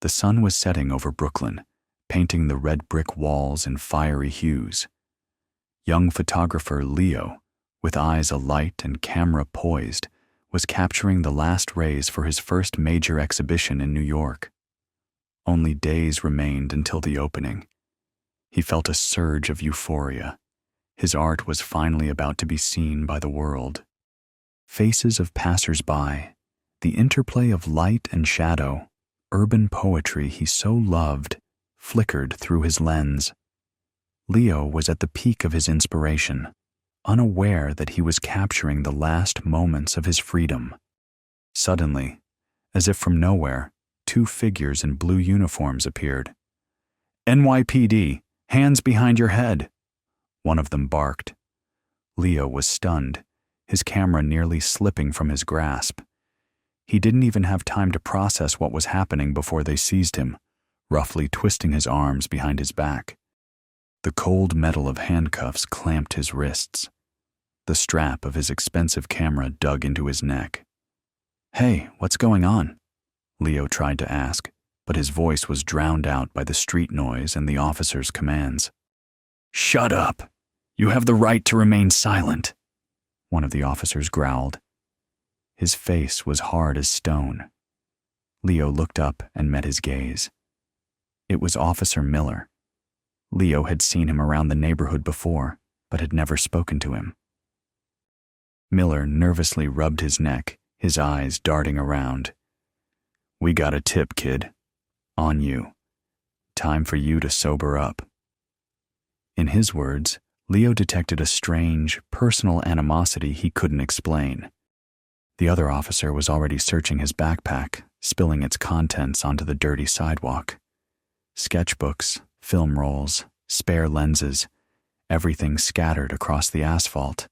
The sun was setting over Brooklyn, painting the red brick walls in fiery hues. Young photographer Leo, with eyes alight and camera poised, was capturing the last rays for his first major exhibition in New York. Only days remained until the opening. He felt a surge of euphoria. His art was finally about to be seen by the world. Faces of passers-by, the interplay of light and shadow, urban poetry he so loved, flickered through his lens. Leo was at the peak of his inspiration, unaware that he was capturing the last moments of his freedom. Suddenly, as if from nowhere, two figures in blue uniforms appeared. "NYPD, hands behind your head," one of them barked. Leo was stunned, his camera nearly slipping from his grasp. He didn't even have time to process what was happening before they seized him, roughly twisting his arms behind his back. The cold metal of handcuffs clamped his wrists. The strap of his expensive camera dug into his neck. "Hey, what's going on?" Leo tried to ask, but his voice was drowned out by the street noise and the officer's commands. "Shut up! You have the right to remain silent," one of the officers growled. His face was hard as stone. Leo looked up and met his gaze. It was Officer Miller. Leo had seen him around the neighborhood before, but had never spoken to him. Miller nervously rubbed his neck, his eyes darting around. "We got a tip, kid. On you. Time for you to sober up." In his words, Leo detected a strange, personal animosity he couldn't explain. The other officer was already searching his backpack, spilling its contents onto the dirty sidewalk. Sketchbooks, film rolls, spare lenses, everything scattered across the asphalt.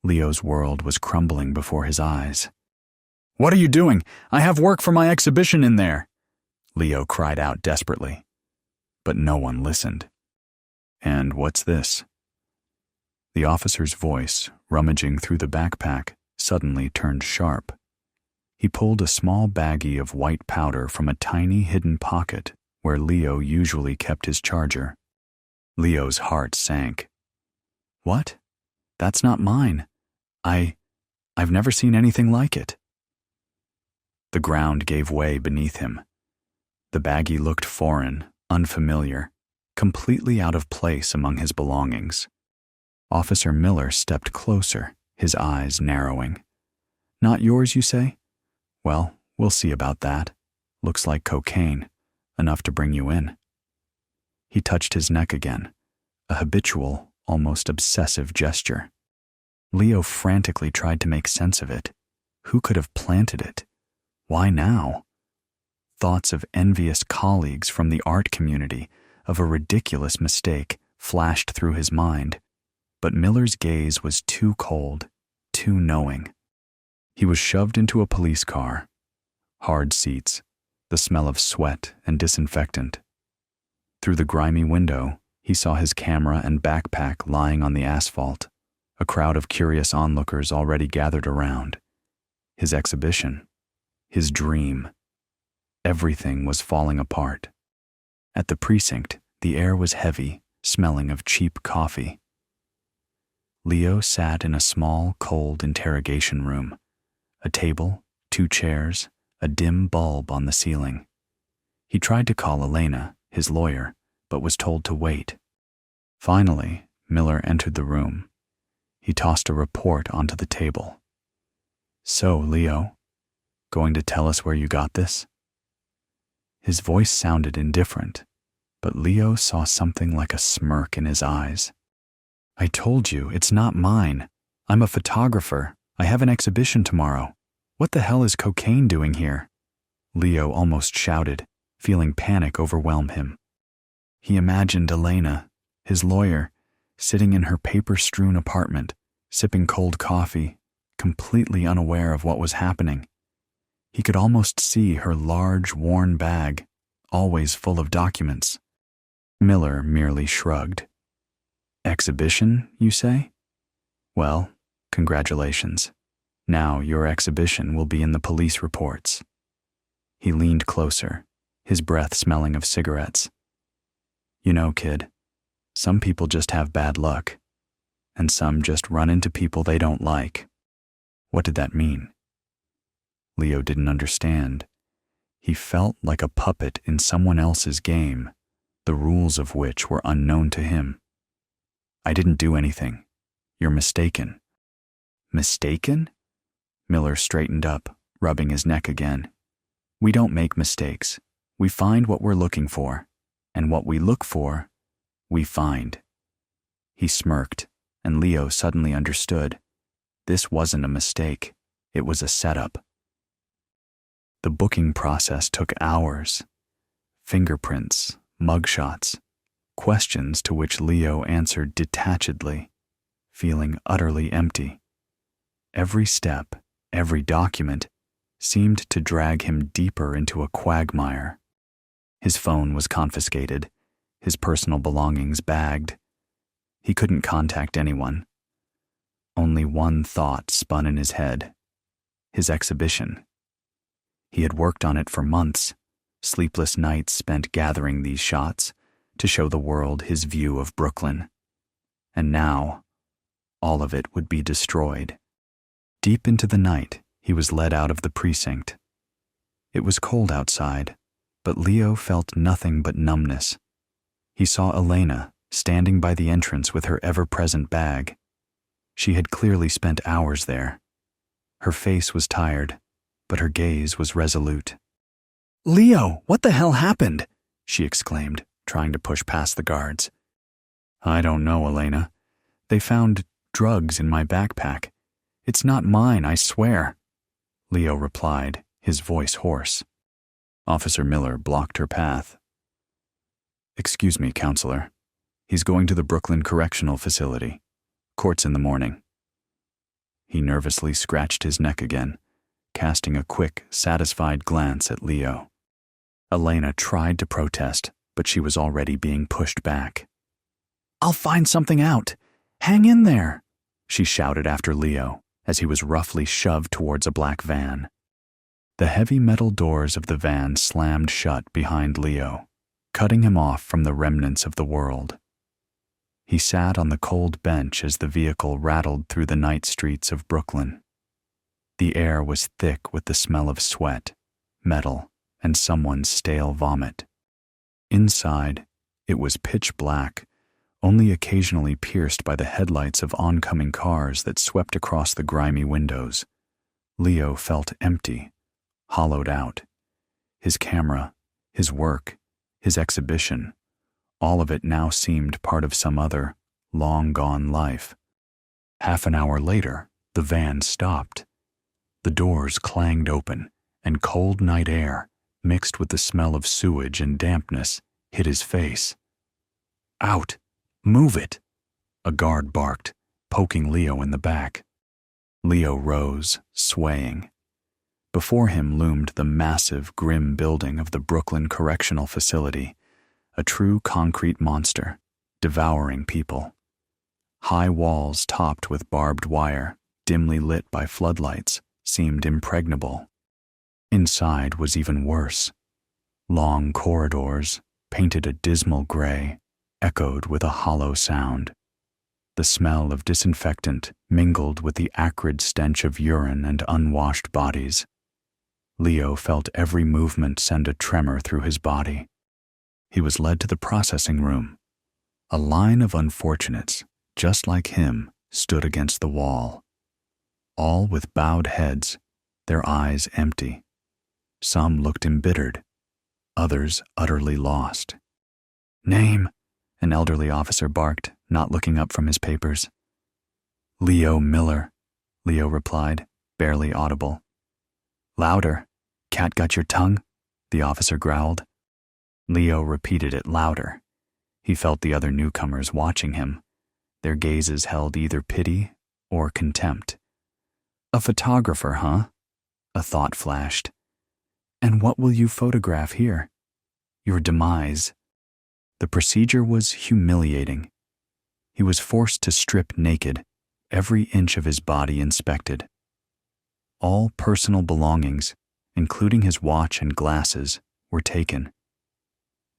Leo's world was crumbling before his eyes. "What are you doing? I have work for my exhibition in there," Leo cried out desperately. But no one listened. "And what's this?" The officer's voice, rummaging through the backpack, suddenly turned sharp. He pulled a small baggie of white powder from a tiny hidden pocket where Leo usually kept his charger. Leo's heart sank. "What? That's not mine. I've never seen anything like it." The ground gave way beneath him. The baggie looked foreign, unfamiliar, completely out of place among his belongings. Officer Miller stepped closer, his eyes narrowing. "Not yours, you say? Well, we'll see about that. Looks like cocaine, enough to bring you in." He touched his neck again, a habitual, almost obsessive gesture. Leo frantically tried to make sense of it. Who could have planted it? Why now? Thoughts of envious colleagues from the art community, of a ridiculous mistake, flashed through his mind. But Miller's gaze was too cold, too knowing. He was shoved into a police car. Hard seats, the smell of sweat and disinfectant. Through the grimy window, he saw his camera and backpack lying on the asphalt, a crowd of curious onlookers already gathered around. His exhibition, his dream. Everything was falling apart. At the precinct, the air was heavy, smelling of cheap coffee. Leo sat in a small, cold interrogation room. A table, 2 chairs, a dim bulb on the ceiling. He tried to call Elena, his lawyer, but was told to wait. Finally, Miller entered the room. He tossed a report onto the table. "So, Leo, going to tell us where you got this?" His voice sounded indifferent, but Leo saw something like a smirk in his eyes. "I told you, it's not mine. I'm a photographer. I have an exhibition tomorrow. What the hell is cocaine doing here?" Leo almost shouted, feeling panic overwhelm him. He imagined Elena, his lawyer, sitting in her paper-strewn apartment, sipping cold coffee, completely unaware of what was happening. He could almost see her large, worn bag, always full of documents. Miller merely shrugged. "Exhibition, you say? Well, congratulations. Now your exhibition will be in the police reports." He leaned closer, his breath smelling of cigarettes. You know, kid, some people just have bad luck, and some just run into people they don't like. What did that mean? Leo didn't understand. He felt like a puppet in someone else's game, the rules of which were unknown to him. I didn't do anything. You're mistaken. Mistaken? Miller straightened up, rubbing his neck again. We don't make mistakes. We find what we're looking for, and what we look for, we find. He smirked, and Leo suddenly understood. This wasn't a mistake. It was a setup. The booking process took hours. Fingerprints, mugshots, questions to which Leo answered detachedly, feeling utterly empty. Every step, every document, seemed to drag him deeper into a quagmire. His phone was confiscated, his personal belongings bagged. He couldn't contact anyone. Only one thought spun in his head: his exhibition. He had worked on it for months, sleepless nights spent gathering these shots to show the world his view of Brooklyn. And now, all of it would be destroyed. Deep into the night, he was led out of the precinct. It was cold outside, but Leo felt nothing but numbness. He saw Elena standing by the entrance with her ever-present bag. She had clearly spent hours there. Her face was tired, but her gaze was resolute. "Leo, what the hell happened?" she exclaimed, trying to push past the guards. "I don't know, Elena. They found drugs in my backpack. It's not mine, I swear," Leo replied, his voice hoarse. Officer Miller blocked her path. "Excuse me, counselor. He's going to the Brooklyn Correctional Facility. Court's in the morning." He nervously scratched his neck again, casting a quick, satisfied glance at Leo. Elena tried to protest, but she was already being pushed back. "I'll find something out. Hang in there," she shouted after Leo as he was roughly shoved towards a black van. The heavy metal doors of the van slammed shut behind Leo, cutting him off from the remnants of the world. He sat on the cold bench as the vehicle rattled through the night streets of Brooklyn. The air was thick with the smell of sweat, metal, and someone's stale vomit. Inside, it was pitch black, only occasionally pierced by the headlights of oncoming cars that swept across the grimy windows. Leo felt empty, hollowed out. His camera, his work, his exhibition, all of it now seemed part of some other, long-gone life. Half an hour later, the van stopped. The doors clanged open, and cold night air, mixed with the smell of sewage and dampness, hit his face. "Out! Move it!" a guard barked, poking Leo in the back. Leo rose, swaying. Before him loomed the massive, grim building of the Brooklyn Correctional Facility, a true concrete monster, devouring people. High walls topped with barbed wire, dimly lit by floodlights, seemed impregnable. Inside was even worse. Long corridors, painted a dismal gray, echoed with a hollow sound. The smell of disinfectant mingled with the acrid stench of urine and unwashed bodies. Leo felt every movement send a tremor through his body. He was led to the processing room. A line of unfortunates, just like him, stood against the wall. All with bowed heads, their eyes empty. Some looked embittered, others utterly lost. "Name," an elderly officer barked, not looking up from his papers. "Leo Miller," Leo replied, barely audible. "Louder. Cat got your tongue?" the officer growled. Leo repeated it louder. He felt the other newcomers watching him. Their gazes held either pity or contempt. "A photographer, huh?" a thought flashed. "And what will you photograph here?" "Your demise." The procedure was humiliating. He was forced to strip naked, every inch of his body inspected. All personal belongings, including his watch and glasses, were taken.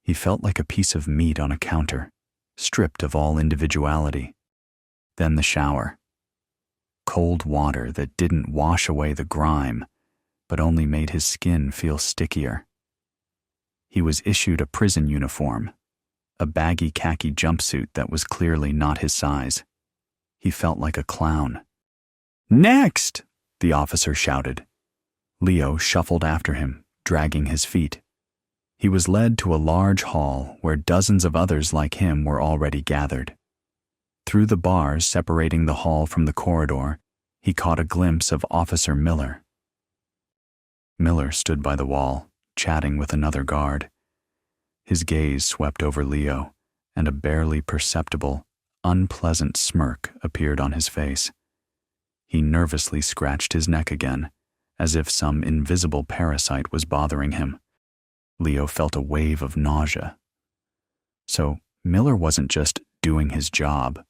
He felt like a piece of meat on a counter, stripped of all individuality. Then the shower. Cold water that didn't wash away the grime, but only made his skin feel stickier. He was issued a prison uniform, a baggy khaki jumpsuit that was clearly not his size. He felt like a clown. "Next!" the officer shouted. Leo shuffled after him, dragging his feet. He was led to a large hall where dozens of others like him were already gathered. Through the bars separating the hall from the corridor, he caught a glimpse of Officer Miller. Miller stood by the wall, chatting with another guard. His gaze swept over Leo, and a barely perceptible, unpleasant smirk appeared on his face. He nervously scratched his neck again, as if some invisible parasite was bothering him. Leo felt a wave of nausea. So Miller wasn't just doing his job.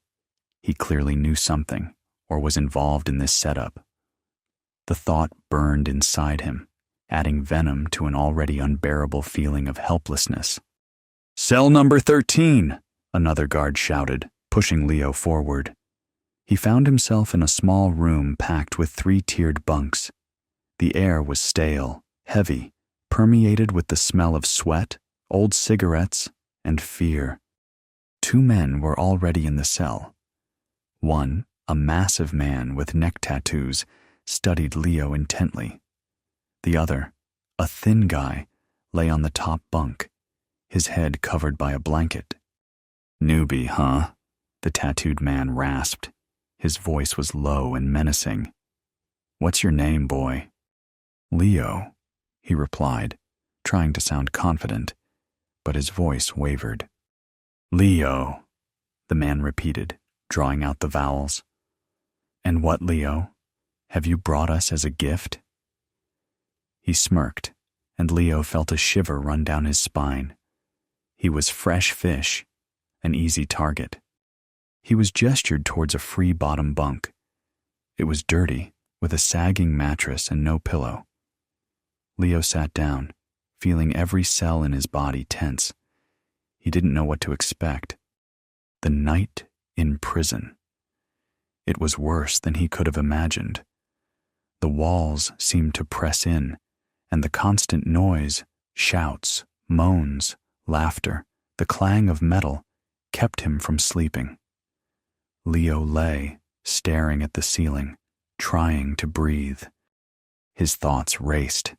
He clearly knew something, or was involved in this setup. The thought burned inside him, adding venom to an already unbearable feeling of helplessness. "Cell number 13, another guard shouted, pushing Leo forward. He found himself in a small room packed with 3-tiered bunks. The air was stale, heavy, permeated with the smell of sweat, old cigarettes, and fear. 2 men were already in the cell. One, a massive man with neck tattoos, studied Leo intently. The other, a thin guy, lay on the top bunk, his head covered by a blanket. "Newbie, huh?" the tattooed man rasped. His voice was low and menacing. "What's your name, boy?" "Leo," he replied, trying to sound confident, but his voice wavered. "Leo," the man repeated, drawing out the vowels. "And what, Leo? Have you brought us as a gift?" He smirked, and Leo felt a shiver run down his spine. He was fresh fish, an easy target. He was gestured towards a free bottom bunk. It was dirty, with a sagging mattress and no pillow. Leo sat down, feeling every cell in his body tense. He didn't know what to expect. The night in prison. It was worse than he could have imagined. The walls seemed to press in, and the constant noise, shouts, moans, laughter, the clang of metal, kept him from sleeping. Leo lay, staring at the ceiling, trying to breathe. His thoughts raced.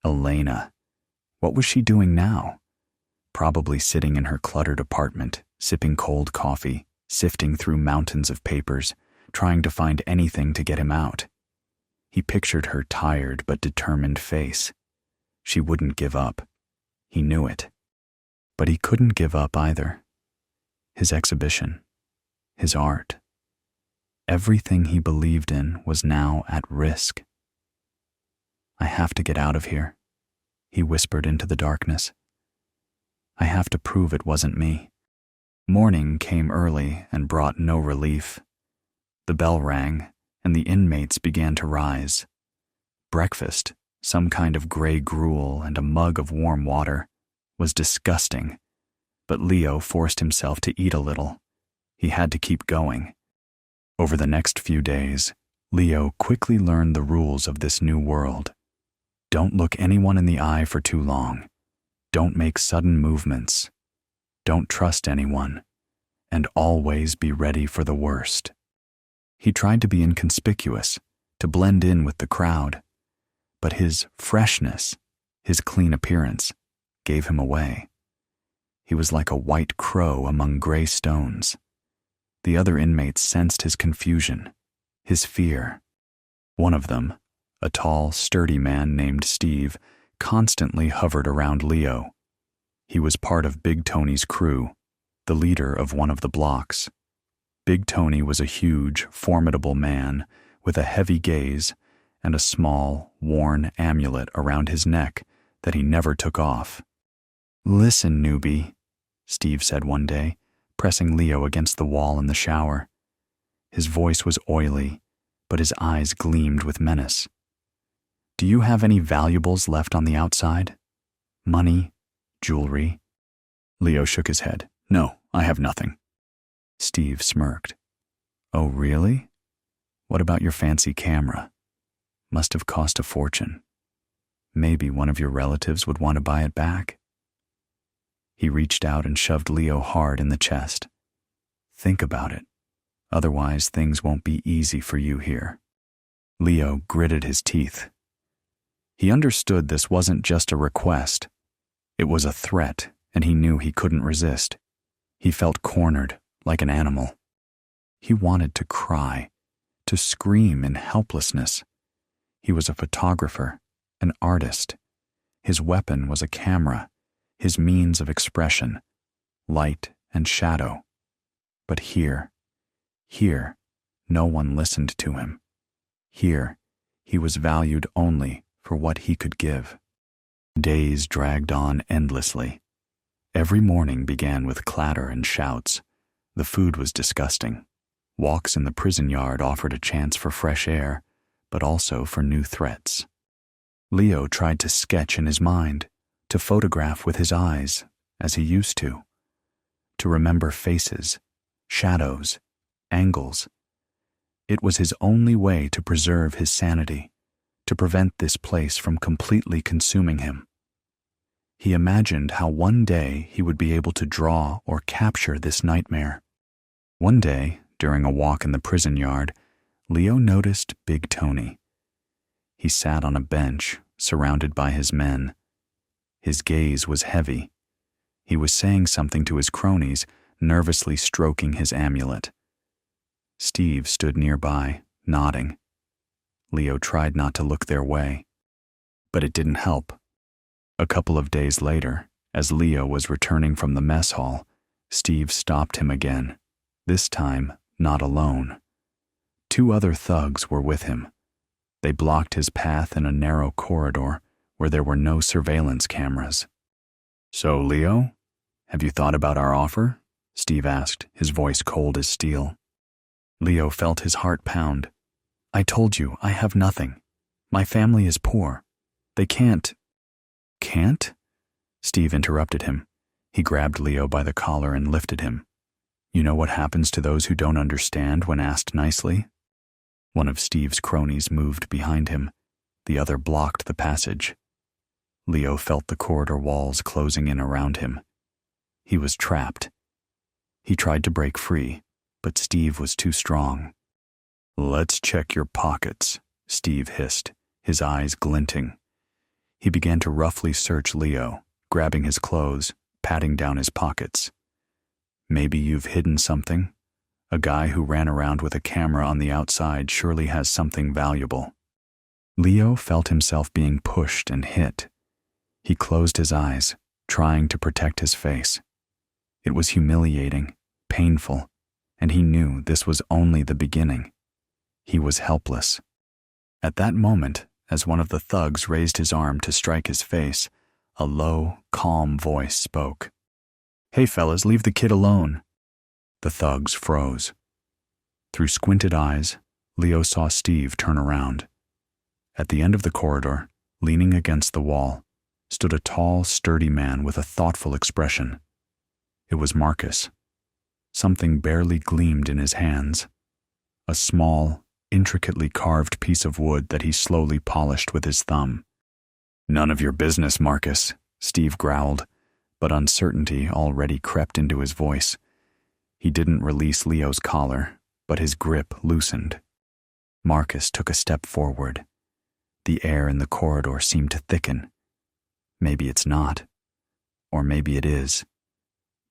Elena. What was she doing now? Probably sitting in her cluttered apartment, sipping cold coffee, sifting through mountains of papers, trying to find anything to get him out. He pictured her tired but determined face. She wouldn't give up. He knew it. But he couldn't give up either. His exhibition, his art, everything he believed in was now at risk. "I have to get out of here," he whispered into the darkness. "I have to prove it wasn't me." Morning came early and brought no relief. The bell rang, and the inmates began to rise. Breakfast, some kind of gray gruel and a mug of warm water, was disgusting, but Leo forced himself to eat a little. He had to keep going. Over the next few days, Leo quickly learned the rules of this new world. Don't look anyone in the eye for too long. Don't make sudden movements. Don't trust anyone. And always be ready for the worst. He tried to be inconspicuous, to blend in with the crowd, but his freshness, his clean appearance, gave him away. He was like a white crow among gray stones. The other inmates sensed his confusion, his fear. One of them, a tall, sturdy man named Steve, constantly hovered around Leo. He was part of Big Tony's crew, the leader of one of the blocks. Big Tony was a huge, formidable man with a heavy gaze and a small, worn amulet around his neck that he never took off. "Listen, newbie," Steve said one day, pressing Leo against the wall in the shower. His voice was oily, but his eyes gleamed with menace. "Do you have any valuables left on the outside? Money, jewelry, Leo shook his head. No, I have nothing. Steve smirked. Oh, really? What about your fancy camera? Must have cost a fortune. Maybe one of your relatives would want to buy it back. He reached out and shoved Leo hard in the chest. Think about it. Otherwise, things won't be easy for you here. Leo gritted his teeth. He understood this wasn't just a request. It was a threat, and he knew he couldn't resist. He felt cornered, like an animal. He wanted to cry, to scream in helplessness. He was a photographer, an artist. His weapon was a camera, his means of expression, light and shadow. But here, no one listened to him. Here, he was valued only for what he could give. Days dragged on endlessly. Every morning began with clatter and shouts. The food was disgusting. Walks in the prison yard offered a chance for fresh air, but also for new threats. Leo tried to sketch in his mind, to photograph with his eyes, as he used to remember faces, shadows, angles. It was his only way to preserve his sanity, to prevent this place from completely consuming him. He imagined how one day he would be able to draw or capture this nightmare. One day, during a walk in the prison yard, Leo noticed Big Tony. He sat on a bench, surrounded by his men. His gaze was heavy. He was saying something to his cronies, nervously stroking his amulet. Steve stood nearby, nodding. Leo tried not to look their way, but it didn't help. A couple of days later, as Leo was returning from the mess hall, Steve stopped him again, this time not alone. 2 other thugs were with him. They blocked his path in a narrow corridor where there were no surveillance cameras. So, Leo, have you thought about our offer? Steve asked, his voice cold as steel. Leo felt his heart pound. I told you, I have nothing. My family is poor. They can't. Can't? Steve interrupted him. He grabbed Leo by the collar and lifted him. You know what happens to those who don't understand when asked nicely? One of Steve's cronies moved behind him. The other blocked the passage. Leo felt the corridor walls closing in around him. He was trapped. He tried to break free, but Steve was too strong. Let's check your pockets, Steve hissed, his eyes glinting. He began to roughly search Leo, grabbing his clothes, patting down his pockets. Maybe you've hidden something? A guy who ran around with a camera on the outside surely has something valuable. Leo felt himself being pushed and hit. He closed his eyes, trying to protect his face. It was humiliating, painful, and he knew this was only the beginning. He was helpless. At that moment, as one of the thugs raised his arm to strike his face, a low, calm voice spoke. Hey fellas, leave the kid alone. The thugs froze. Through squinted eyes, Leo saw Steve turn around. At the end of the corridor, leaning against the wall, stood a tall, sturdy man with a thoughtful expression. It was Marcus. Something barely gleamed in his hands. A small, intricately carved piece of wood that he slowly polished with his thumb. None of your business, Marcus, Steve growled, but uncertainty already crept into his voice. He didn't release Leo's collar, but his grip loosened. Marcus took a step forward. The air in the corridor seemed to thicken. Maybe it's not. Or maybe it is.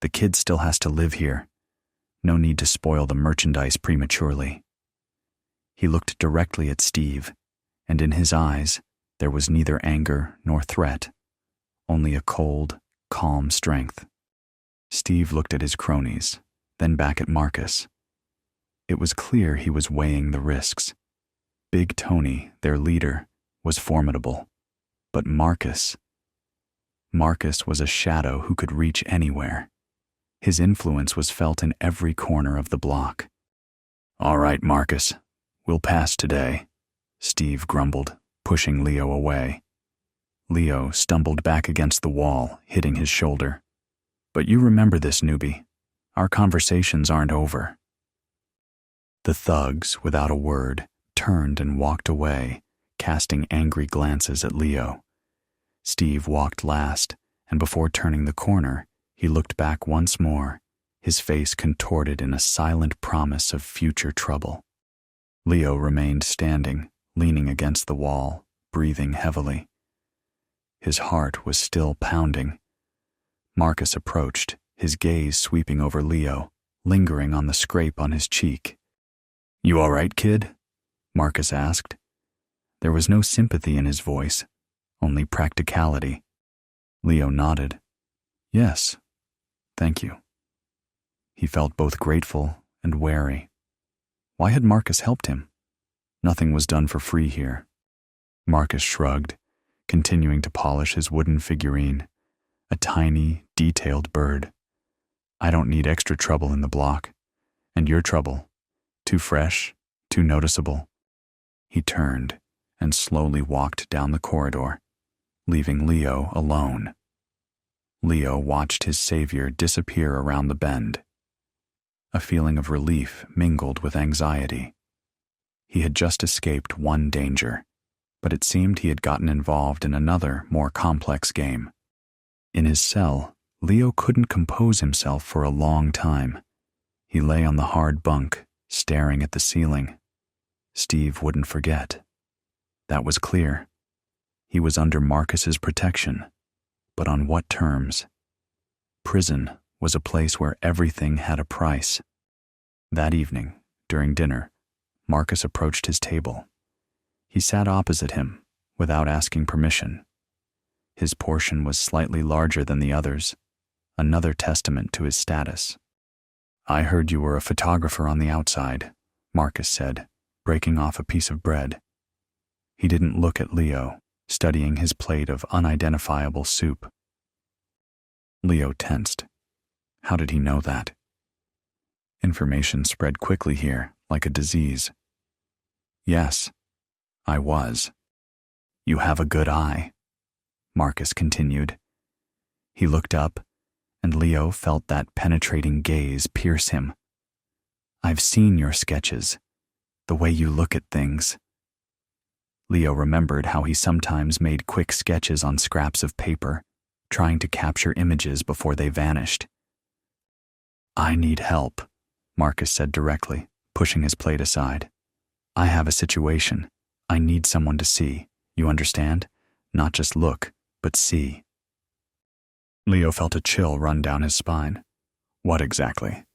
The kid still has to live here. No need to spoil the merchandise prematurely. He looked directly at Steve, and in his eyes there was neither anger nor threat, only a cold, calm strength. Steve looked at his cronies, then back at Marcus. It was clear he was weighing the risks. Big Tony, their leader, was formidable, but Marcus was a shadow who could reach anywhere. His influence was felt in every corner of the block. All right, Marcus, we'll pass today, Steve grumbled, pushing Leo away. Leo stumbled back against the wall, hitting his shoulder. But you remember this, newbie. Our conversations aren't over. The thugs, without a word, turned and walked away, casting angry glances at Leo. Steve walked last, and before turning the corner, he looked back once more, his face contorted in a silent promise of future trouble. Leo remained standing, leaning against the wall, breathing heavily. His heart was still pounding. Marcus approached, his gaze sweeping over Leo, lingering on the scrape on his cheek. "You all right, kid?" Marcus asked. There was no sympathy in his voice, only practicality. Leo nodded. "Yes, thank you." He felt both grateful and wary. Why had Marcus helped him? Nothing was done for free here. Marcus shrugged, continuing to polish his wooden figurine, a tiny, detailed bird. "I don't need extra trouble in the block. And your trouble, too fresh, too noticeable." He turned and slowly walked down the corridor, leaving Leo alone. Leo watched his savior disappear around the bend. A feeling of relief mingled with anxiety. He had just escaped one danger, but it seemed he had gotten involved in another, more complex game. In his cell, Leo couldn't compose himself for a long time. He lay on the hard bunk, staring at the ceiling. Steve wouldn't forget. That was clear. He was under Marcus's protection, but on what terms? Prison was a place where everything had a price. That evening, during dinner, Marcus approached his table. He sat opposite him, without asking permission. His portion was slightly larger than the others, another testament to his status. "I heard you were a photographer on the outside," Marcus said, breaking off a piece of bread. He didn't look at Leo, studying his plate of unidentifiable soup. Leo tensed. How did he know that? Information spread quickly here, like a disease. "Yes, I was." "You have a good eye," Marcus continued. He looked up, and Leo felt that penetrating gaze pierce him. "I've seen your sketches, the way you look at things." Leo remembered how he sometimes made quick sketches on scraps of paper, trying to capture images before they vanished. "I need help," Marcus said directly, pushing his plate aside. "I have a situation. I need someone to see. You understand? Not just look, but see." Leo felt a chill run down his spine. "What exactly?"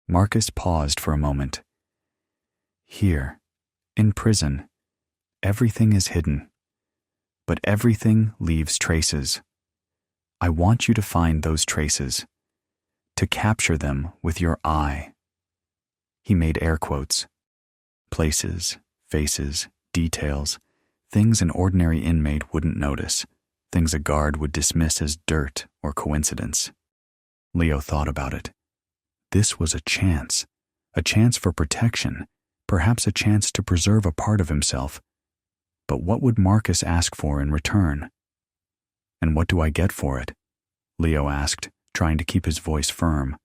Marcus paused for a moment. "Here, in prison, everything is hidden, but everything leaves traces. I want you to find those traces, to capture them with your eye." He made air quotes. Places, faces, details, things an ordinary inmate wouldn't notice, things a guard would dismiss as dirt or coincidence. Leo thought about it. This was a chance for protection, perhaps a chance to preserve a part of himself. But what would Marcus ask for in return? "And what do I get for it?" Leo asked, trying to keep his voice firm.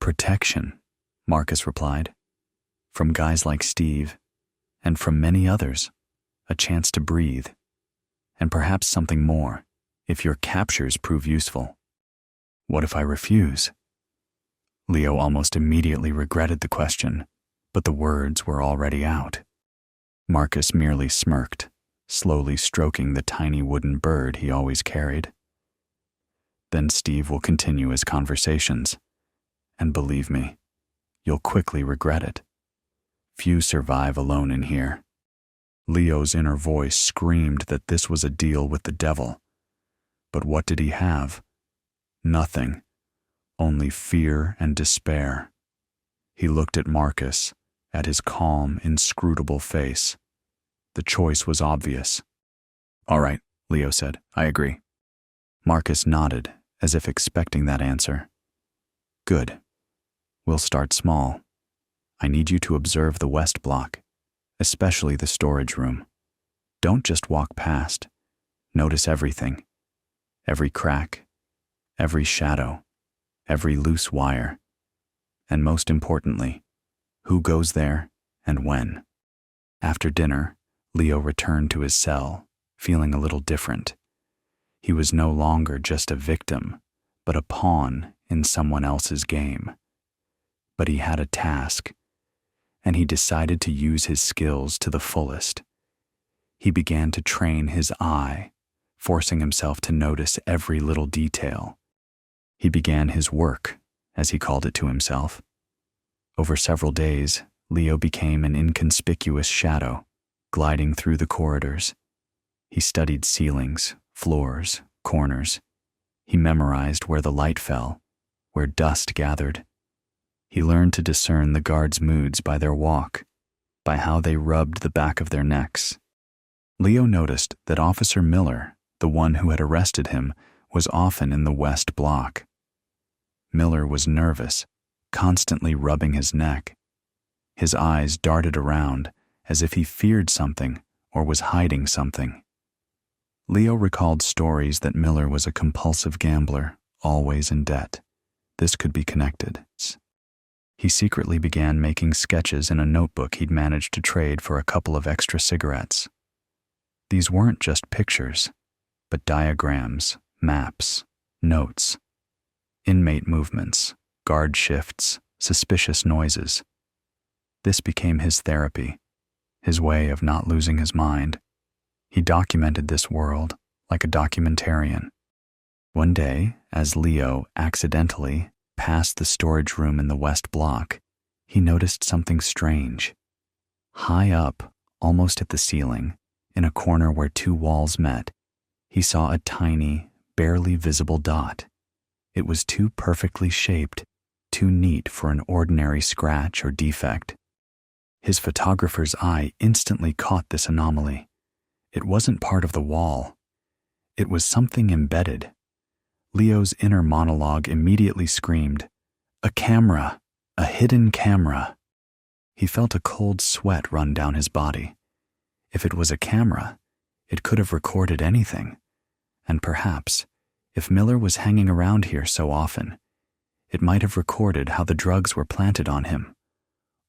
"Protection," Marcus replied. "From guys like Steve, and from many others, a chance to breathe. And perhaps something more, if your captures prove useful." "What if I refuse?" Leo almost immediately regretted the question, but the words were already out. Marcus merely smirked, slowly stroking the tiny wooden bird he always carried. "Then Steve will continue his conversations. And believe me, you'll quickly regret it. Few survive alone in here." Leo's inner voice screamed that this was a deal with the devil. But what did he have? Nothing. Only fear and despair. He looked at Marcus, at his calm, inscrutable face. The choice was obvious. "All right," Leo said. "I agree." Marcus nodded, as if expecting that answer. "Good. We'll start small. I need you to observe the west block, especially the storage room. Don't just walk past. Notice everything. Every crack, every shadow, every loose wire, and most importantly, who goes there and when. After dinner, Leo returned to his cell, feeling a little different. He was no longer just a victim, but a pawn in someone else's game. But he had a task, and he decided to use his skills to the fullest. He began to train his eye, forcing himself to notice every little detail. He began his work, as he called it to himself. Over several days, Leo became an inconspicuous shadow, gliding through the corridors. He studied ceilings, floors, corners. He memorized where the light fell, where dust gathered. He learned to discern the guards' moods by their walk, by how they rubbed the back of their necks. Leo noticed that Officer Miller, the one who had arrested him, was often in the West Block. Miller was nervous, constantly rubbing his neck. His eyes darted around as if he feared something or was hiding something. Leo recalled stories that Miller was a compulsive gambler, always in debt. This could be connected. He secretly began making sketches in a notebook he'd managed to trade for a couple of extra cigarettes. These weren't just pictures, but diagrams, maps, notes, inmate movements, guard shifts, suspicious noises. This became his therapy, his way of not losing his mind. He documented this world like a documentarian. One day, as Leo accidentally passed the storage room in the West Block, he noticed something strange. High up, almost at the ceiling, in a corner where two walls met, he saw a tiny, barely visible dot. It was too perfectly shaped, too neat for an ordinary scratch or defect. His photographer's eye instantly caught this anomaly. It wasn't part of the wall. It was something embedded. Leo's inner monologue immediately screamed, "A camera! A hidden camera!" He felt a cold sweat run down his body. If it was a camera, it could have recorded anything. And perhaps, if Miller was hanging around here so often, it might have recorded how the drugs were planted on him.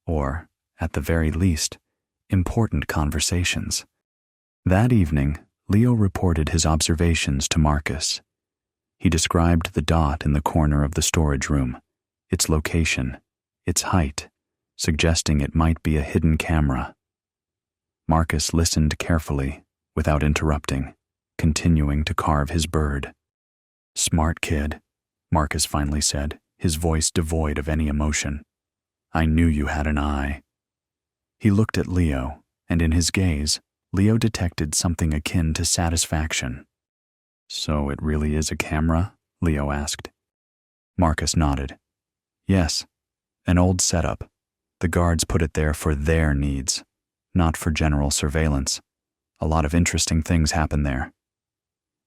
Or, at the very least, important conversations. That evening, Leo reported his observations to Marcus. He described the dot in the corner of the storage room, its location, its height, suggesting it might be a hidden camera. Marcus listened carefully, without interrupting, continuing to carve his bird. "Smart kid," Marcus finally said, his voice devoid of any emotion. "I knew you had an eye." He looked at Leo, and in his gaze, Leo detected something akin to satisfaction. "So it really is a camera?" Leo asked. Marcus nodded. "Yes, an old setup. The guards put it there for their needs, not for general surveillance. A lot of interesting things happen there."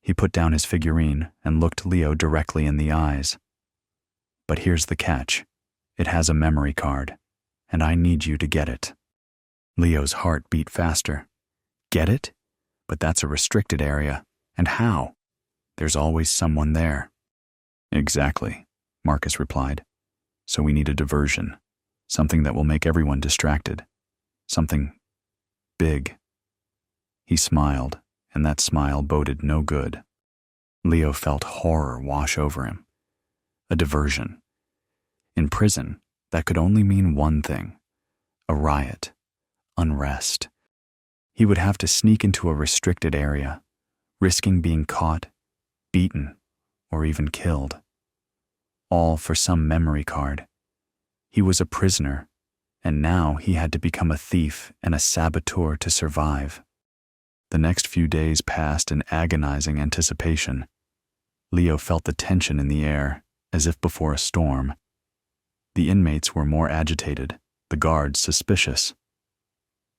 He put down his figurine and looked Leo directly in the eyes. "But here's the catch. It has a memory card, and I need you to get it." Leo's heart beat faster. "Get it? But that's a restricted area. And how? There's always someone there." "Exactly," Marcus replied. "So we need a diversion, something that will make everyone distracted. Something big." He smiled, and that smile boded no good. Leo felt horror wash over him. A diversion. In prison, that could only mean one thing: a riot, unrest. He would have to sneak into a restricted area, risking being caught, beaten, or even killed. All for some memory card. He was a prisoner, and now he had to become a thief and a saboteur to survive. The next few days passed in agonizing anticipation. Leo felt the tension in the air, as if before a storm. The inmates were more agitated, the guards suspicious.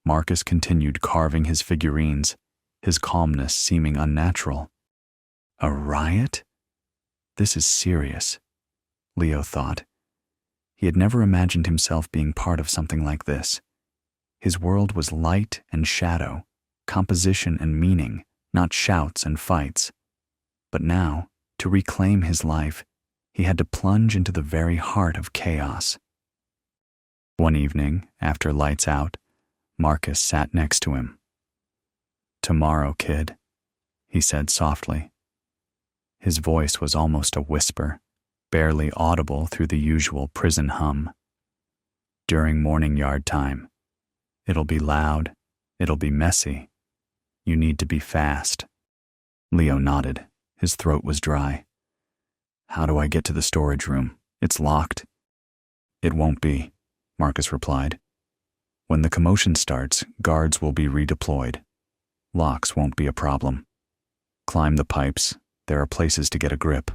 Marcus continued carving his figurines, his calmness seeming unnatural. A riot? This is serious, Leo thought. He had never imagined himself being part of something like this. His world was light and shadow, composition and meaning, not shouts and fights. But now, to reclaim his life, He had to plunge into the very heart of chaos. One evening, after lights out, Marcus sat next to him. "Tomorrow, kid," he said softly. His voice was almost a whisper, barely audible through the usual prison hum. "During morning yard time. It'll be loud, it'll be messy. You need to be fast." Leo nodded. His throat was dry. "How do I get to the storage room? It's locked." "It won't be," Marcus replied. "When the commotion starts, guards will be redeployed. Locks won't be a problem. Climb the pipes. There are places to get a grip."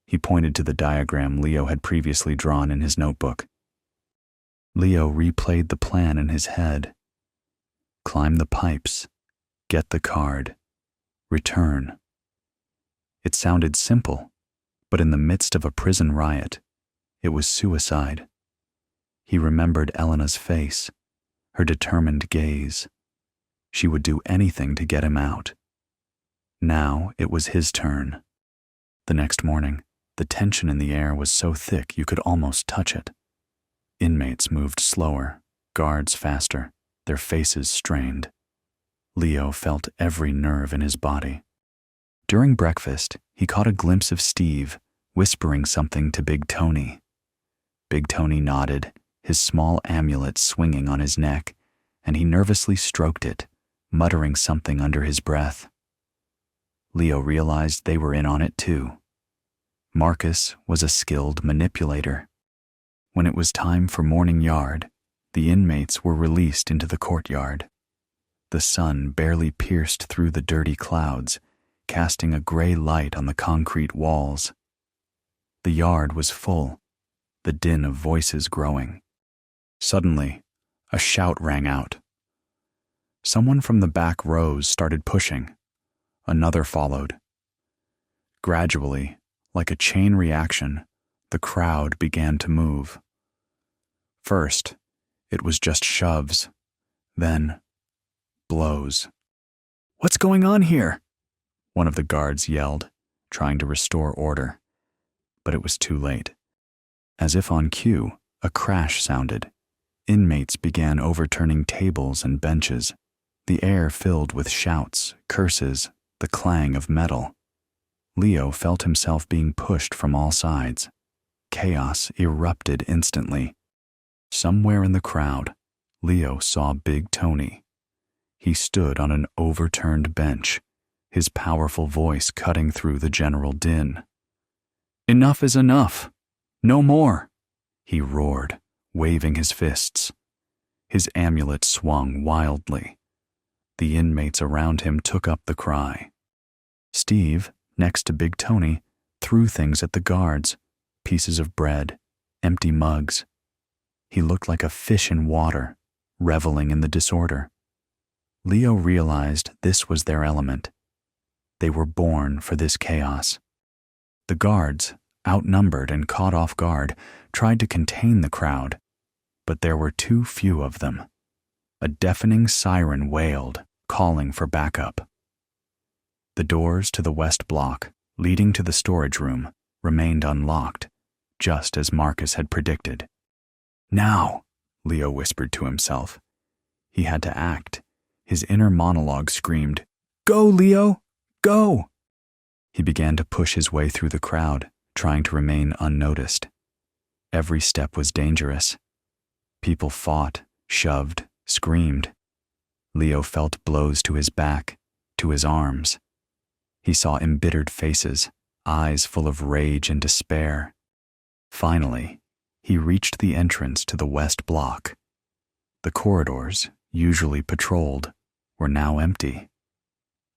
He pointed to the diagram Leo had previously drawn in his notebook. Leo replayed the plan in his head. Climb the pipes. Get the card. Return. It sounded simple, but in the midst of a prison riot, it was suicide. He remembered Elena's face, her determined gaze. She would do anything to get him out. Now it was his turn. The next morning, the tension in the air was so thick you could almost touch it. Inmates moved slower, guards faster, their faces strained. Leo felt every nerve in his body. During breakfast, he caught a glimpse of Steve, whispering something to Big Tony. Big Tony nodded, his small amulet swinging on his neck, and he nervously stroked it, muttering something under his breath. Leo realized they were in on it too. Marcus was a skilled manipulator. When it was time for morning yard, the inmates were released into the courtyard. The sun barely pierced through the dirty clouds, casting a gray light on the concrete walls. The yard was full, the din of voices growing. Suddenly, a shout rang out. Someone from the back rows started pushing. Another followed. Gradually, like a chain reaction, the crowd began to move. First, it was just shoves, then blows. "What's going on here?" one of the guards yelled, trying to restore order. But it was too late. As if on cue, a crash sounded. Inmates began overturning tables and benches. The air filled with shouts, curses, the clang of metal. Leo felt himself being pushed from all sides. Chaos erupted instantly. Somewhere in the crowd, Leo saw Big Tony. He stood on an overturned bench, his powerful voice cutting through the general din. "Enough is enough! No more!" he roared, waving his fists. His amulet swung wildly. The inmates around him took up the cry. Steve, next to Big Tony, threw things at the guards, pieces of bread, empty mugs. He looked like a fish in water, reveling in the disorder. Leo realized this was their element. They were born for this chaos. The guards, outnumbered and caught off guard, tried to contain the crowd, but there were too few of them. A deafening siren wailed, calling for backup. The doors to the west block, leading to the storage room, remained unlocked, just as Marcus had predicted. "Now," Leo whispered to himself. He had to act. His inner monologue screamed, "Go, Leo! Go!" He began to push his way through the crowd, trying to remain unnoticed. Every step was dangerous. People fought, shoved, screamed. Leo felt blows to his back, to his arms. He saw embittered faces, eyes full of rage and despair. Finally, he reached the entrance to the west block. The corridors, usually patrolled, were now empty.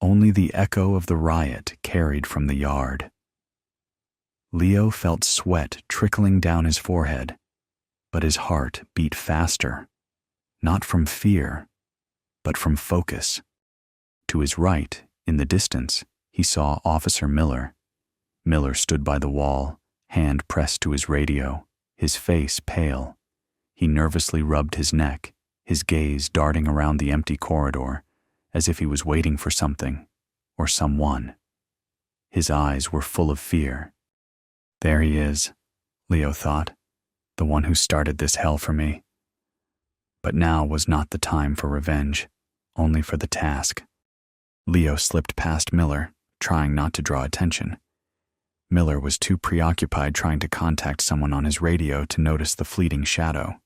Only the echo of the riot carried from the yard. Leo felt sweat trickling down his forehead, but his heart beat faster, not from fear, but from focus. To his right, in the distance, he saw Officer Miller. Miller stood by the wall, hand pressed to his radio, his face pale. He nervously rubbed his neck, his gaze darting around the empty corridor, as if he was waiting for something, or someone. His eyes were full of fear. There he is, Leo thought, the one who started this hell for me. But now was not the time for revenge, only for the task. Leo slipped past Miller, trying not to draw attention. Miller was too preoccupied trying to contact someone on his radio to notice the fleeting shadow.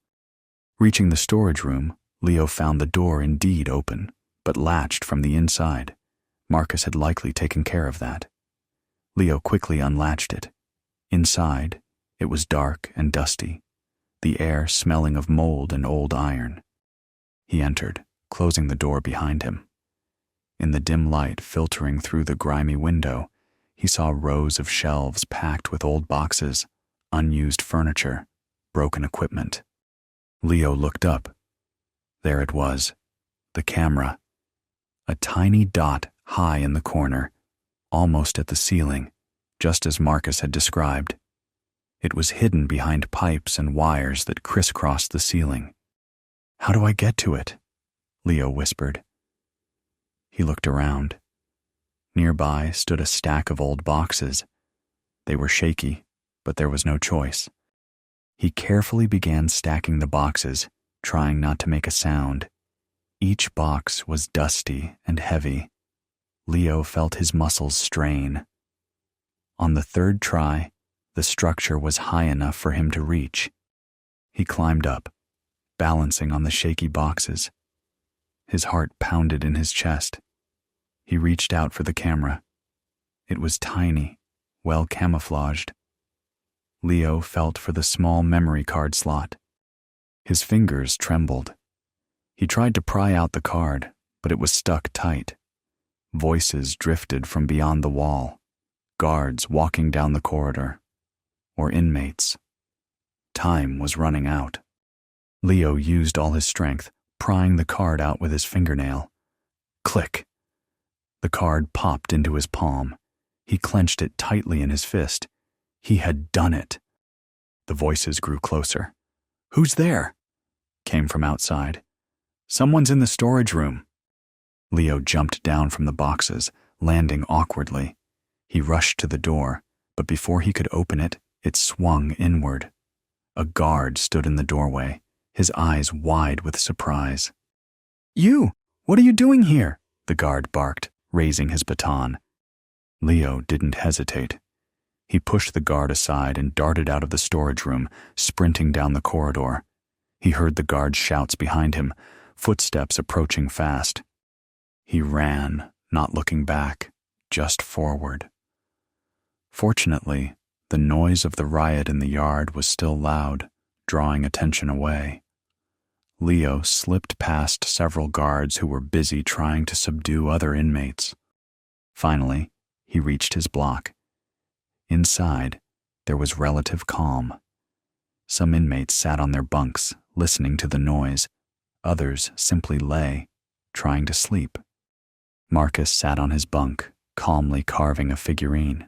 Reaching the storage room, Leo found the door indeed open, but latched from the inside. Marcus had likely taken care of that. Leo quickly unlatched it. Inside, it was dark and dusty, the air smelling of mold and old iron. He entered, closing the door behind him. In the dim light filtering through the grimy window, he saw rows of shelves packed with old boxes, unused furniture, broken equipment. Leo looked up. There it was, the camera. A tiny dot high in the corner, almost at the ceiling, just as Marcus had described. It was hidden behind pipes and wires that crisscrossed the ceiling. "How do I get to it?" Leo whispered. He looked around. Nearby stood a stack of old boxes. They were shaky, but there was no choice. He carefully began stacking the boxes, trying not to make a sound. Each box was dusty and heavy. Leo felt his muscles strain. On the third try, the structure was high enough for him to reach. He climbed up, balancing on the shaky boxes. His heart pounded in his chest. He reached out for the camera. It was tiny, well camouflaged. Leo felt for the small memory card slot. His fingers trembled. He tried to pry out the card, but it was stuck tight. Voices drifted from beyond the wall, guards walking down the corridor, or inmates. Time was running out. Leo used all his strength, prying the card out with his fingernail. Click! The card popped into his palm. He clenched it tightly in his fist. He had done it. The voices grew closer. "Who's there?" came from outside. "Someone's in the storage room." Leo jumped down from the boxes, landing awkwardly. He rushed to the door, but before he could open it, it swung inward. A guard stood in the doorway, his eyes wide with surprise. "You! What are you doing here?" the guard barked, raising his baton. Leo didn't hesitate. He pushed the guard aside and darted out of the storage room, sprinting down the corridor. He heard the guard's shouts behind him, footsteps approaching fast. He ran, not looking back, just forward. Fortunately, the noise of the riot in the yard was still loud, drawing attention away. Leo slipped past several guards who were busy trying to subdue other inmates. Finally, he reached his block. Inside, there was relative calm. Some inmates sat on their bunks, listening to the noise. Others simply lay, trying to sleep. Marcus sat on his bunk, calmly carving a figurine.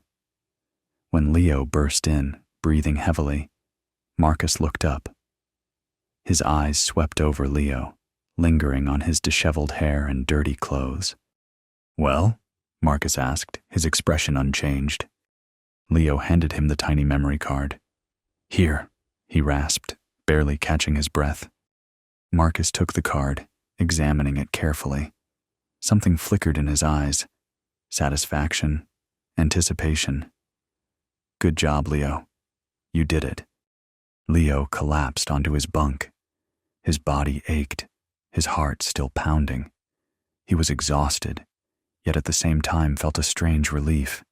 When Leo burst in, breathing heavily, Marcus looked up. His eyes swept over Leo, lingering on his disheveled hair and dirty clothes. "Well?" Marcus asked, his expression unchanged. Leo handed him the tiny memory card. "Here," he rasped, barely catching his breath. Marcus took the card, examining it carefully. Something flickered in his eyes. Satisfaction, anticipation. "Good job, Leo. You did it." Leo collapsed onto his bunk. His body ached, his heart still pounding. He was exhausted, yet at the same time felt a strange relief.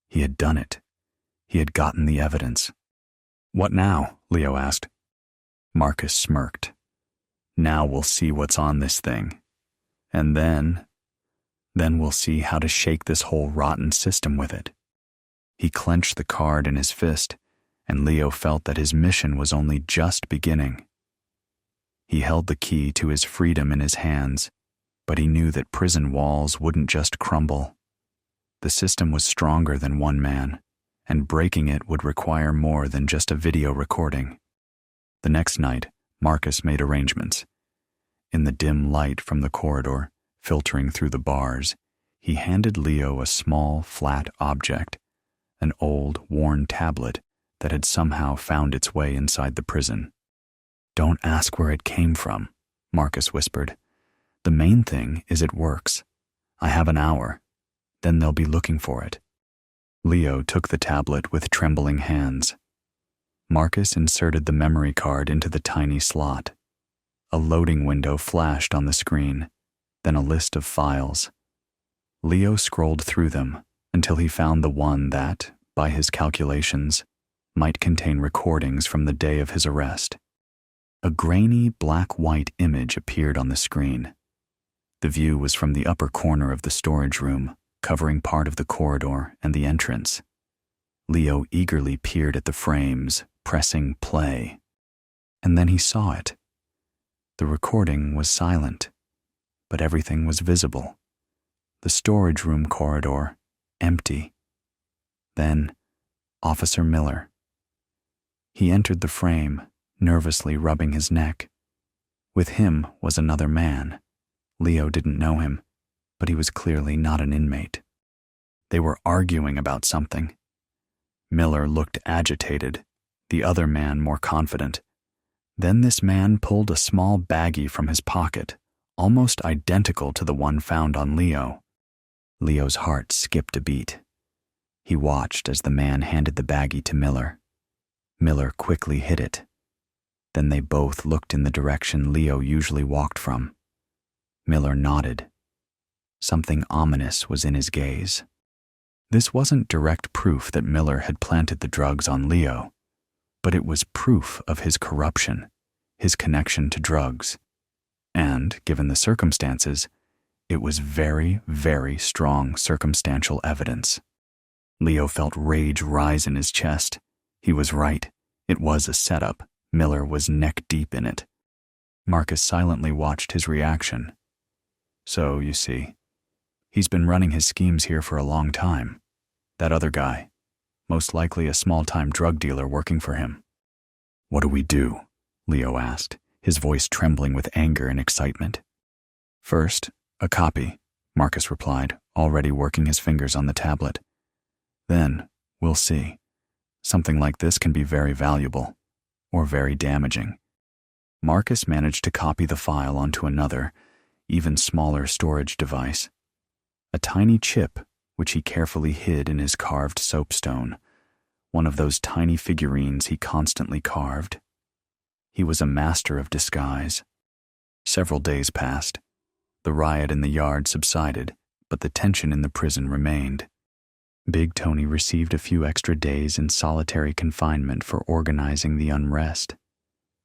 He had done it. He had gotten the evidence. "What now?" Leo asked. Marcus smirked. "Now we'll see what's on this thing. And then we'll see how to shake this whole rotten system with it." He clenched the card in his fist, and Leo felt that his mission was only just beginning. He held the key to his freedom in his hands, but he knew that prison walls wouldn't just crumble. The system was stronger than one man, and breaking it would require more than just a video recording. The next night, Marcus made arrangements. In the dim light from the corridor, filtering through the bars, he handed Leo a small, flat object, an old, worn tablet that had somehow found its way inside the prison. "Don't ask where it came from," Marcus whispered. "The main thing is it works. I have an hour. Then they'll be looking for it." Leo took the tablet with trembling hands. Marcus inserted the memory card into the tiny slot. A loading window flashed on the screen, then a list of files. Leo scrolled through them until he found the one that, by his calculations, might contain recordings from the day of his arrest. A grainy black-white image appeared on the screen. The view was from the upper corner of the storage room, covering part of the corridor and the entrance. Leo eagerly peered at the frames, pressing play. And then he saw it. The recording was silent, but everything was visible. The storage room corridor, empty. Then, Officer Miller. He entered the frame, nervously rubbing his neck. With him was another man. Leo didn't know him, but he was clearly not an inmate. They were arguing about something. Miller looked agitated, the other man more confident. Then this man pulled a small baggie from his pocket, almost identical to the one found on Leo. Leo's heart skipped a beat. He watched as the man handed the baggie to Miller. Miller quickly hid it. Then they both looked in the direction Leo usually walked from. Miller nodded. Something ominous was in his gaze. This wasn't direct proof that Miller had planted the drugs on Leo, but it was proof of his corruption, his connection to drugs. And, given the circumstances, it was very, very strong circumstantial evidence. Leo felt rage rise in his chest. He was right. It was a setup. Miller was neck-deep in it. Marcus silently watched his reaction. "So, you see, he's been running his schemes here for a long time. That other guy, most likely a small-time drug dealer working for him." "What do we do?" Leo asked, his voice trembling with anger and excitement. "First, a copy," Marcus replied, already working his fingers on the tablet. "Then, we'll see. Something like this can be very valuable, or very damaging." Marcus managed to copy the file onto another, even smaller storage device. A tiny chip, which he carefully hid in his carved soapstone, one of those tiny figurines he constantly carved. He was a master of disguise. Several days passed. The riot in the yard subsided, but the tension in the prison remained. Big Tony received a few extra days in solitary confinement for organizing the unrest.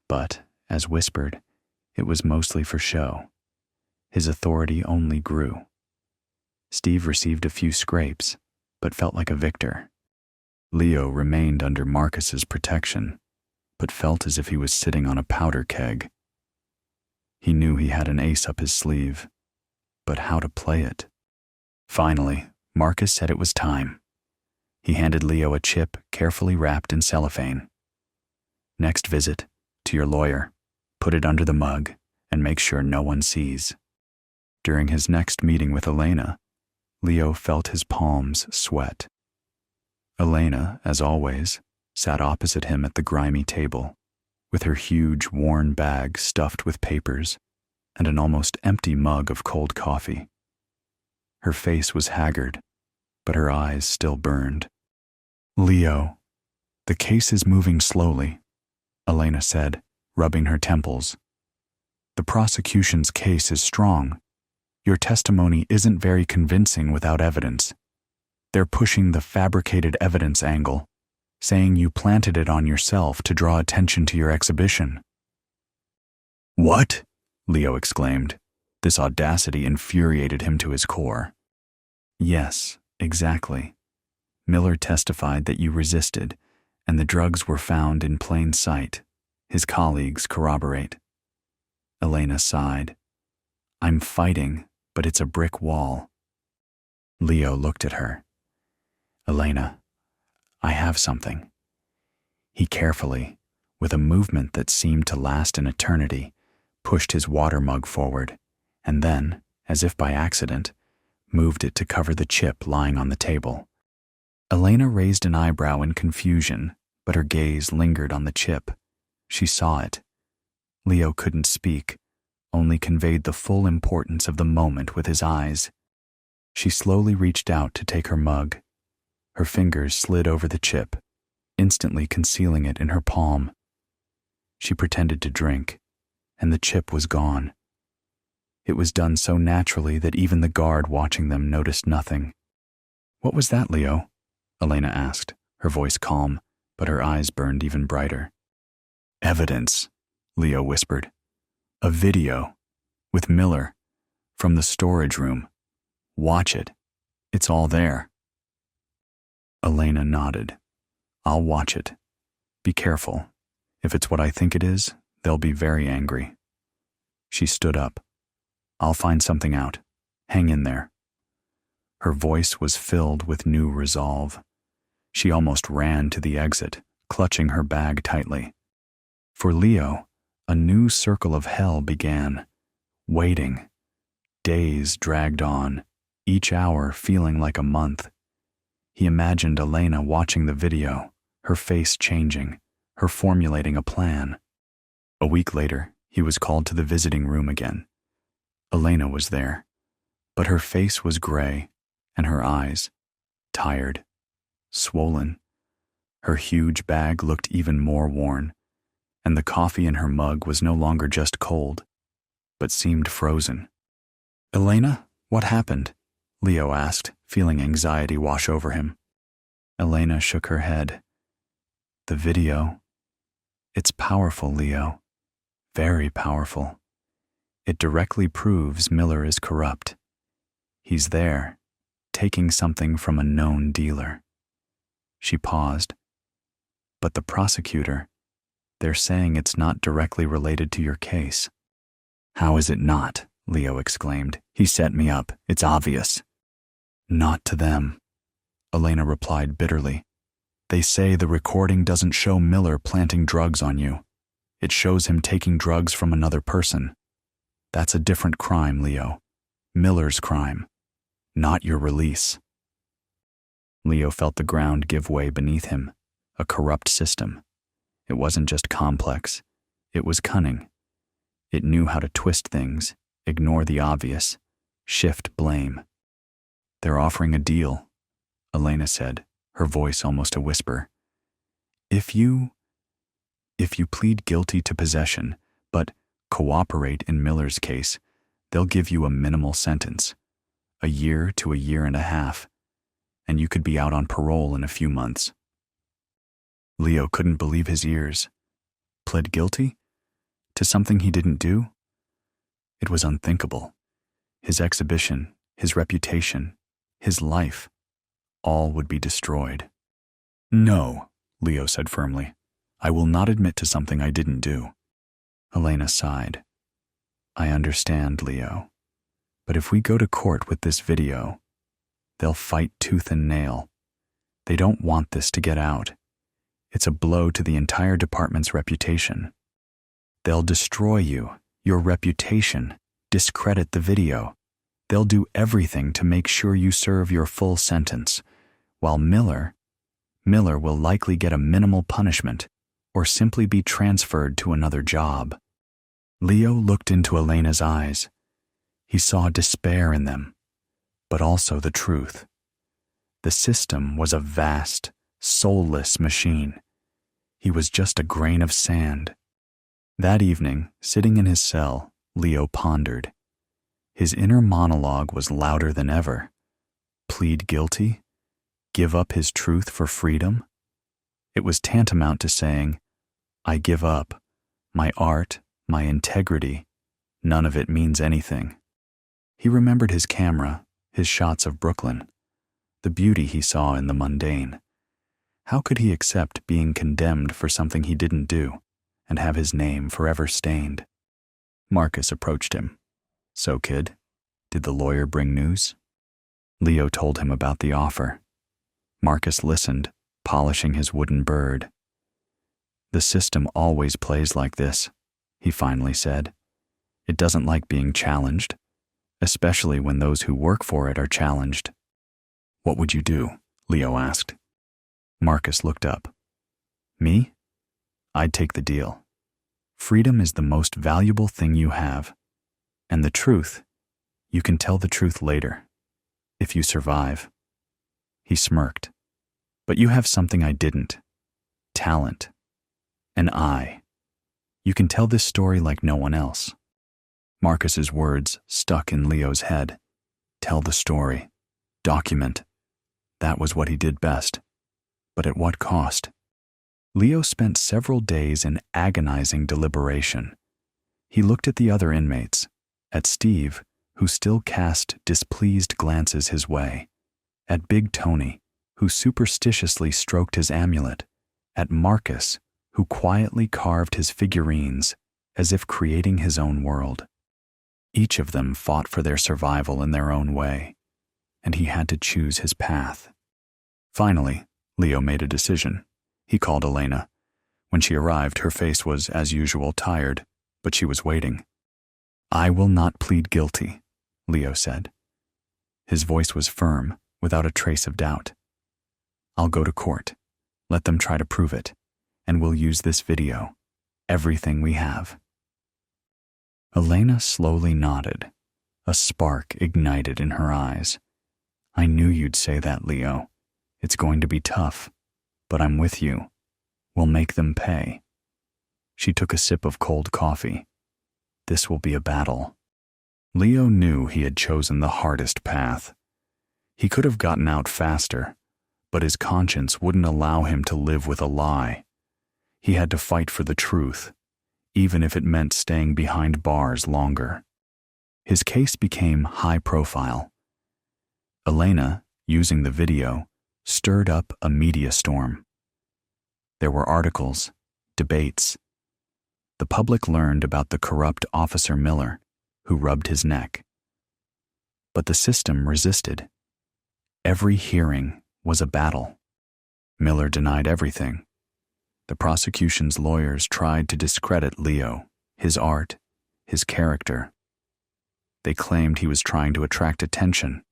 But, as whispered, it was mostly for show. His authority only grew. Steve received a few scrapes, but felt like a victor. Leo remained under Marcus's protection, but felt as if he was sitting on a powder keg. He knew he had an ace up his sleeve, but how to play it? Finally, Marcus said it was time. He handed Leo a chip carefully wrapped in cellophane. "Next visit, to your lawyer. Put it under the mug, and make sure no one sees." During his next meeting with Elena, Leo felt his palms sweat. Elena, as always, sat opposite him at the grimy table, with her huge, worn bag stuffed with papers and an almost empty mug of cold coffee. Her face was haggard, but her eyes still burned. "Leo, the case is moving slowly," Elena said, rubbing her temples. "The prosecution's case is strong. Your testimony isn't very convincing without evidence. They're pushing the fabricated evidence angle, saying you planted it on yourself to draw attention to your exhibition." "What?" Leo exclaimed. This audacity infuriated him to his core. "Yes, exactly. Miller testified that you resisted, and the drugs were found in plain sight. His colleagues corroborate." Elena sighed. "I'm fighting, but it's a brick wall." Leo looked at her. "Elena, I have something." He carefully, with a movement that seemed to last an eternity, pushed his water mug forward, and then, as if by accident, moved it to cover the chip lying on the table. Elena raised an eyebrow in confusion, but her gaze lingered on the chip. She saw it. Leo couldn't speak, only conveyed the full importance of the moment with his eyes. She slowly reached out to take her mug. Her fingers slid over the chip, instantly concealing it in her palm. She pretended to drink, and the chip was gone. It was done so naturally that even the guard watching them noticed nothing. "What was that, Leo?" Elena asked, her voice calm, but her eyes burned even brighter. "Evidence," Leo whispered. "A video, with Miller, from the storage room. Watch it. It's all there." Elena nodded. "I'll watch it. Be careful. If it's what I think it is, they'll be very angry." She stood up. "I'll find something out. Hang in there." Her voice was filled with new resolve. She almost ran to the exit, clutching her bag tightly. For Leo, a new circle of hell began. Waiting. Days dragged on, each hour feeling like a month. He imagined Elena watching the video, her face changing, her formulating a plan. A week later, he was called to the visiting room again. Elena was there, but her face was gray, and her eyes, tired, swollen. Her huge bag looked even more worn, and the coffee in her mug was no longer just cold, but seemed frozen. "Elena, what happened?" Leo asked, feeling anxiety wash over him. Elena shook her head. "The video. It's powerful, Leo. Very powerful. It directly proves Miller is corrupt. He's there, taking something from a known dealer." She paused. "But the prosecutor, they're saying it's not directly related to your case." "How is it not?" Leo exclaimed. "He set me up. It's obvious." "Not to them," Elena replied bitterly. "They say the recording doesn't show Miller planting drugs on you. It shows him taking drugs from another person. That's a different crime, Leo. Miller's crime, not your release." Leo felt the ground give way beneath him, a corrupt system. It wasn't just complex, it was cunning. It knew how to twist things, ignore the obvious, shift blame. "They're offering a deal," Elena said, her voice almost a whisper. If you plead guilty to possession, but cooperate in Miller's case, they'll give you a minimal sentence, 1 to 1.5 years, and you could be out on parole in a few months." Leo couldn't believe his ears. Pled guilty? To something he didn't do? It was unthinkable. His exhibition, his reputation, his life, all would be destroyed. "No," Leo said firmly. "I will not admit to something I didn't do." Elena sighed. "I understand, Leo. But if we go to court with this video, they'll fight tooth and nail. They don't want this to get out. It's a blow to the entire department's reputation. They'll destroy you, your reputation, discredit the video. They'll do everything to make sure you serve your full sentence, while Miller will likely get a minimal punishment or simply be transferred to another job." Leo looked into Elena's eyes. He saw despair in them, but also the truth. The system was a vast, soulless machine. He was just a grain of sand. That evening, sitting in his cell, Leo pondered. His inner monologue was louder than ever. Plead guilty? Give up his truth for freedom? It was tantamount to saying, "I give up. My art, my integrity, none of it means anything." He remembered his camera, his shots of Brooklyn, the beauty he saw in the mundane. How could he accept being condemned for something he didn't do and have his name forever stained? Marcus approached him. "So, kid, did the lawyer bring news?" Leo told him about the offer. Marcus listened, polishing his wooden bird. "The system always plays like this," he finally said. "It doesn't like being challenged, especially when those who work for it are challenged." "What would you do?" Leo asked. Marcus looked up. Me? I'd take the deal. Freedom is the most valuable thing you have. And the truth, you can tell the truth later, if you survive. He smirked. But you have something I didn't. Talent. An eye. You can tell this story like no one else. Marcus's words stuck in Leo's head. Tell the story. Document. That was what he did best. But at what cost? Leo spent several days in agonizing deliberation. He looked at the other inmates, at Steve, who still cast displeased glances his way, at Big Tony, who superstitiously stroked his amulet, at Marcus, who quietly carved his figurines as if creating his own world. Each of them fought for their survival in their own way, and he had to choose his path. Finally, Leo made a decision. He called Elena. When she arrived, her face was, as usual, tired, but she was waiting. "I will not plead guilty," Leo said. His voice was firm, without a trace of doubt. "I'll go to court. Let them try to prove it, and we'll use this video, everything we have." Elena slowly nodded. A spark ignited in her eyes. "I knew you'd say that, Leo. It's going to be tough, but I'm with you. We'll make them pay." She took a sip of cold coffee. This will be a battle. Leo knew he had chosen the hardest path. He could have gotten out faster, but his conscience wouldn't allow him to live with a lie. He had to fight for the truth, even if it meant staying behind bars longer. His case became high profile. Elena, using the video, stirred up a media storm. There were articles, debates. The public learned about the corrupt Officer Miller, who rubbed his neck. But the system resisted. Every hearing was a battle. Miller denied everything. The prosecution's lawyers tried to discredit Leo, his art, his character. They claimed he was trying to attract attention,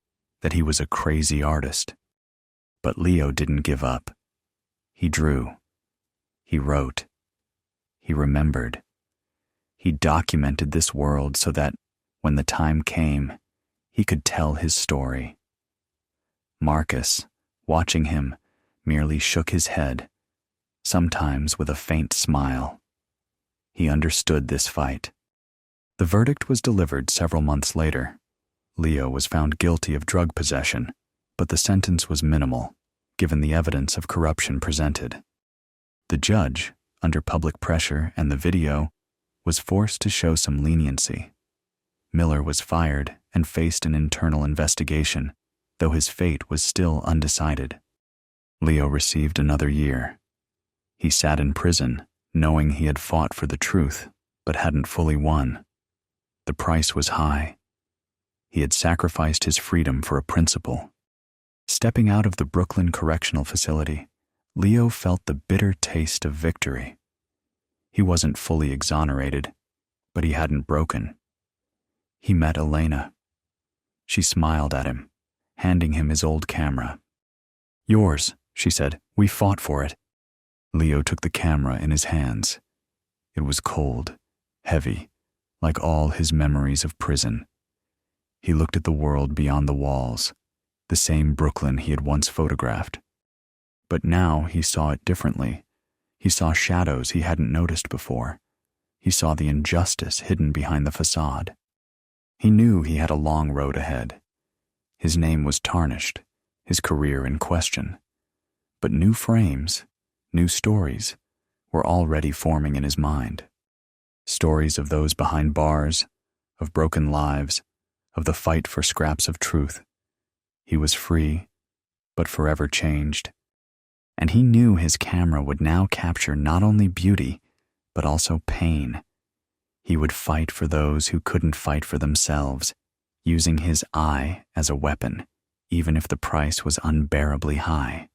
that he was a crazy artist. But Leo didn't give up. He drew. He wrote. He remembered. He documented this world so that, when the time came, he could tell his story. Marcus, watching him, merely shook his head, sometimes with a faint smile. He understood this fight. The verdict was delivered several months later. Leo was found guilty of drug possession, but the sentence was minimal, given the evidence of corruption presented. The judge, under public pressure and the video, was forced to show some leniency. Miller was fired and faced an internal investigation, though his fate was still undecided. Leo received another year. He sat in prison, knowing he had fought for the truth, but hadn't fully won. The price was high. He had sacrificed his freedom for a principle. Stepping out of the Brooklyn Correctional Facility, Leo felt the bitter taste of victory. He wasn't fully exonerated, but he hadn't broken. He met Elena. She smiled at him, handing him his old camera. "Yours," she said. "We fought for it." Leo took the camera in his hands. It was cold, heavy, like all his memories of prison. He looked at the world beyond the walls, the same Brooklyn he had once photographed. But now he saw it differently. He saw shadows he hadn't noticed before. He saw the injustice hidden behind the facade. He knew he had a long road ahead. His name was tarnished, his career in question. But new frames, new stories, were already forming in his mind. Stories of those behind bars, of broken lives, of the fight for scraps of truth. He was free, but forever changed. And he knew his camera would now capture not only beauty, but also pain. He would fight for those who couldn't fight for themselves, using his eye as a weapon, even if the price was unbearably high.